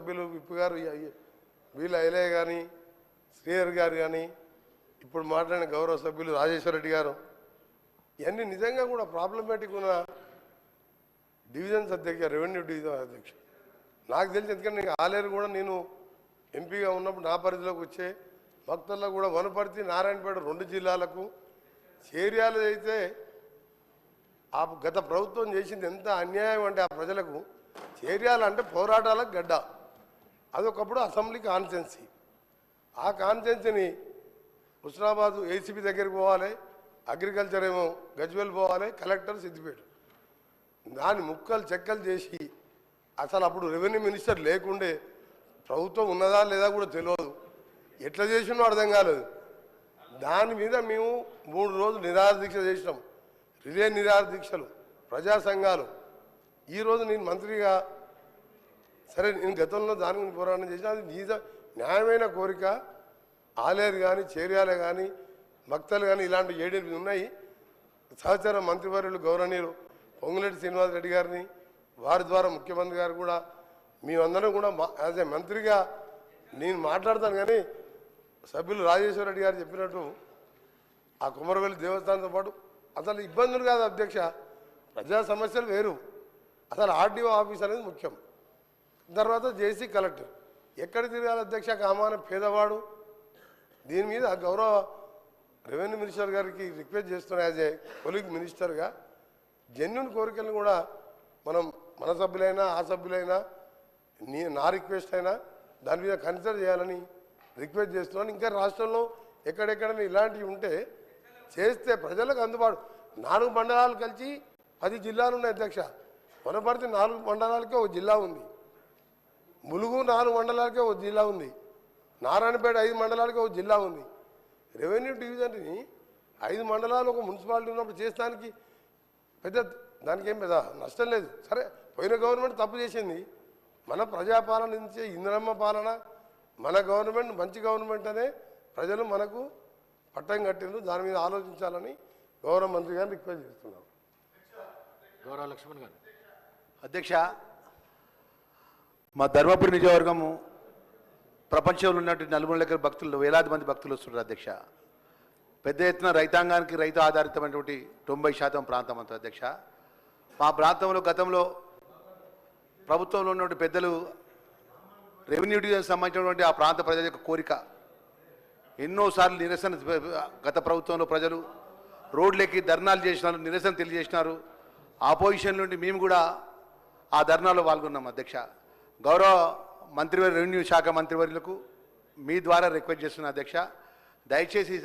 సభ్యులు విప్పు గారు వీళ్ళ ఐలయ్య కానీ శ్రీహర్ గారు కానీ ఇప్పుడు మాట్లాడిన గౌరవ సభ్యులు రాజేశ్వర రెడ్డి గారు ఇవన్నీ నిజంగా కూడా ప్రాబ్లమేటిక్ ఉన్న డివిజన్స్ అధ్యక్ష రెవెన్యూ డివిజన్ అధ్యక్ష నాకు తెలిసి ఎందుకంటే ఆలేరు కూడా నేను ఎంపీగా ఉన్నప్పుడు నా పరిధిలోకి వచ్చే భక్తుల్లో కూడా వనపర్తి నారాయణపేట 2 జిల్లాలకు చేర్యాలు అయితే ఆ గత ప్రభుత్వం చేసింది ఎంత అన్యాయం అంటే ఆ ప్రజలకు చేర్యాలంటే పోరాటాలకు గడ్డ అదొకప్పుడు అసెంబ్లీ కాన్స్టిట్యున్సీ ఆ కాన్స్టిట్యున్సీని హుస్నాబాద్ ఏసీబీ దగ్గరికి పోవాలి అగ్రికల్చర్ ఏమో గజ్వేల్ పోవాలి కలెక్టర్ సిద్దిపేట దాన్ని ముక్కలు చెక్కలు చేసి అసలు అప్పుడు రెవెన్యూ మినిస్టర్ లేకుండే ప్రభుత్వం ఉన్నదా లేదా కూడా తెలియదు ఎట్లా చేసినో అర్థం కాలేదు దాని మీద మేము 3 రోజులు నిరాహార దీక్ష చేసినాం రిలే నిరాహార దీక్షలు ప్రజా సంఘాలు ఈరోజు నేను మంత్రిగా సరే నేను గతంలో దాని గురించి పోరాటం చేసిన అది న్యాయమైన కోరిక ఆలేరు కానీ చేర్యాలే కానీ భక్తలు కానీ ఇలాంటి 7 ఉన్నాయి సహచర మంత్రివర్యులు గౌరవనీయులు పొంగులేటి శ్రీనివాసరెడ్డి గారిని వారి ద్వారా ముఖ్యమంత్రి గారు కూడా మేమందరం కూడా యాజ్ ఏ మంత్రిగా నేను మాట్లాడతాను కానీ సభ్యులు రాజేశ్వర రెడ్డి గారు చెప్పినట్టు ఆ కుమరవెల్లి దేవస్థానంతో పాటు అసలు ఇబ్బందులు కాదు అధ్యక్ష ప్రజా సమస్యలు వేరు అసలు ఆర్డీఓ ఆఫీస్ అనేది ముఖ్యం తర్వాత జేసీ కలెక్టర్ ఎక్కడ తిరగాలి అధ్యక్ష కామాన పేదవాడు దీని మీద గౌరవ రెవెన్యూ మినిస్టర్ గారికి రిక్వెస్ట్ చేస్తున్నా యాజ్ ఏ కొలీగ్ మినిస్టర్గా జెన్యున్ కోరికలను కూడా మనం మన సభ్యులైనా ఆ సభ్యులైనా నా రిక్వెస్ట్ అయినా దాని మీద కన్సిడర్ చేయాలని రిక్వెస్ట్ చేస్తున్నాను ఇంకా రాష్ట్రంలో ఎక్కడెక్కడైనా ఇలాంటివి ఉంటే చేస్తే ప్రజలకు అందుబాటు 4 మండలాలు కలిసి 10 జిల్లాలు ఉన్నాయి అధ్యక్ష వనపర్తి 4 మండలాలకే ఒక జిల్లా ఉంది ములుగు 4 మండలాలకే ఒక జిల్లా ఉంది నారాయణపేట 5 మండలాలకే ఒక జిల్లా ఉంది రెవెన్యూ డివిజన్ని 5 మండలాలు ఒక మున్సిపాలిటీ ఉన్నప్పుడు చేస్తానికి పెద్ద దానికి ఏం పెద్ద నష్టం లేదు సరే పోయిన గవర్నమెంట్ తప్పు చేసింది మన ప్రజాపాలన నుంచే ఇంద్రమ్మ పాలన మన గవర్నమెంట్ మంచి గవర్నమెంట్ అనే ప్రజలు మనకు పట్టం కట్టిండ్రు దాని మీద ఆలోచించాలని గౌరవ మంత్రి గారిని రిక్వెస్ట్ చేస్తున్నాం గౌరవ లక్ష్మణ్ గారు అధ్యక్ష మా ధర్మపురి నియోజకవర్గము ప్రపంచంలో ఉన్నటువంటి నలుమూల దగ్గర భక్తులు వేలాది మంది భక్తులు వస్తున్నారు అధ్యక్ష పెద్ద ఎత్తున రైతాంగానికి రైతు ఆధారితమైనటువంటి 90% ప్రాంతం అంతా అధ్యక్ష మా ప్రాంతంలో గతంలో ప్రభుత్వంలో ఉన్నటువంటి పెద్దలు రెవెన్యూ డివిజన్ సంబంధించినటువంటి ఆ ప్రాంత ప్రజల యొక్క కోరిక ఎన్నోసార్లు నిరసన గత ప్రభుత్వంలో ప్రజలు రోడ్లెక్కి ధర్నాలు చేసినారు నిరసన తెలియజేసినారు ఆపోజిషన్ నుండి మేము కూడా ఆ ధర్నాలో పాల్గొన్నాం అధ్యక్ష గౌరవ మంత్రివర్య రెవెన్యూ శాఖ మంత్రివర్యులకు మీ ద్వారా రిక్వెస్ట్ చేస్తున్నా అధ్యక్ష దయచేసి